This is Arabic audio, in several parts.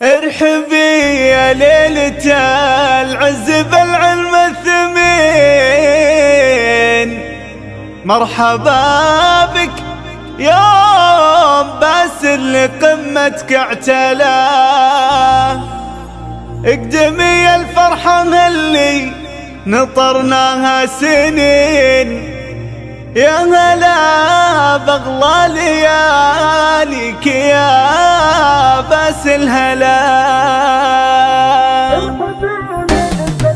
ارحبي يا ليلة العز بالعلم الثمين، مرحبا بك يوم باسل لقمتك اعتلى. اقدمي الفرحة اللي نطرناها سنين، يا هلا بغلى لياليك يا باس الهلا.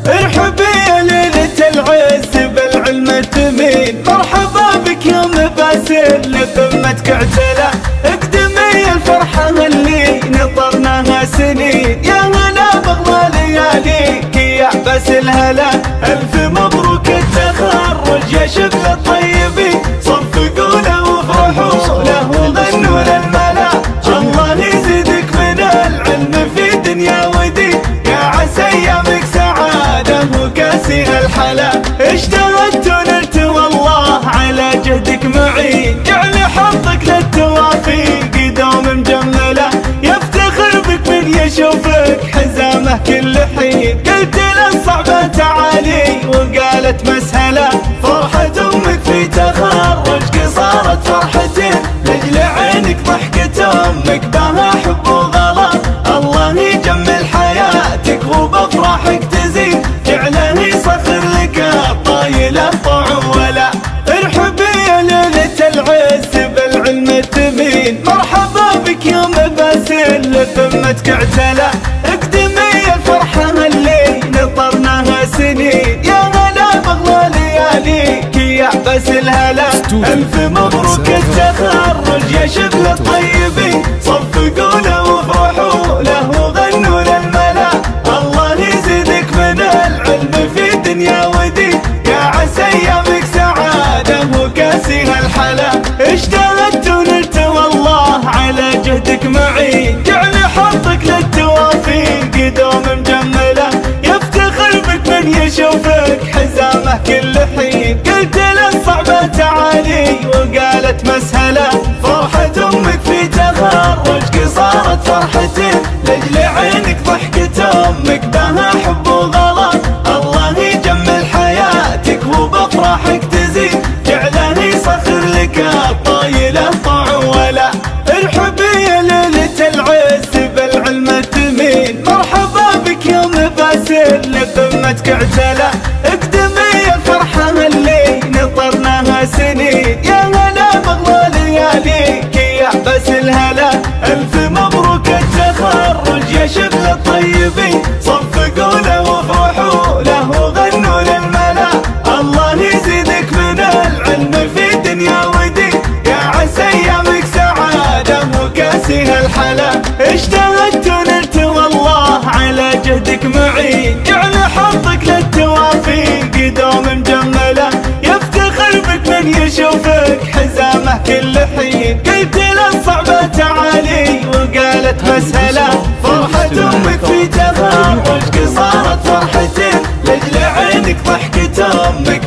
ارحبي يا ليلة العز بالعلم الثمين، مرحبا بك يوم باسل لقمتك اعتلى. اقدمي الفرحة اللي نطرناها سنين، يا هلا بغلى لياليك يا باس الهلا. الف مبروك التخرج يا شبل الطيبين، صفقوا له وافرحوا له وغنوا للملا. الله يزيدك من العلم في دنيا ودين، يا عسى ايامك سعاده وكاسيها الحلا. اجتهدت ونلت والله على جهدك معين، جعل حظك للتوافيق دوم مجمله. يفتخر بك من يشوفك حزامه كل حين، قلت له الصعبه تعالي وقالت مسهله. فرحة امك في تخرجك صارت فرحتين، لجل عينك ضحكة امك بها حب وغلا. الله يجمل حياتك وبافراحك تزيد، جعله يسخر لك الطايله طعوله. ارحبي يا ليلة العز بالعلم الثمين، مرحبا بك يوم باسل لقمتك اعتلى. اقدمي الفرحة اللي نطرناها سنين، يا هلا بغلى لياليك يا باس الهلا. الف مبروك التخرج يا شبل الطيبين، صفقوا له وافرحوا له وغنوا للملا. الله يزيدك من العلم في دنيا ودين، يا عسى ايامك سعاده وكاسيها الحلا. اجتهدت ونلت والله على جهدك معين، جعل حظك للتوافيق دوم مجمله. يفتخر بك من يشوفك حزامه كل حين، قلت له الصعبه تعالي وقالت مسهله. فرحة امك في تخرجك صارت فرحتين، لجل عينك ضحكة امك بها حب وغلا. الله يجمل حياتك وبافراحك تزيد، جعله يسخر لك الطايله طعوله. ارحبي يا ليلة العز بالعلم الثمين، مرحبا بك يوم باسل لقمتك اعتلى. اقدمي الفرحة اللي نطرناها سنين، يا هلا بغلى لياليك يا باس الهلا. الف مبروك التخرج يا شبل الطيبين، صفقوا له وافرحوا له وغنوا للملا. الله يزيدك من العلم في دنيا ودين، يا عسى ايامك سعاده وكاسيها الحلا. اجتهدت ونلت والله على جهدك معين، جعل حظك للتوافيق دوم مجمله. يفتخر بك من يشوفك حزامه كل حين، قلت له الصعبه تعالي وقالت مسهله. فرحة امك في تخرجك صارت فرحتين، لجل عينك ضحكة امك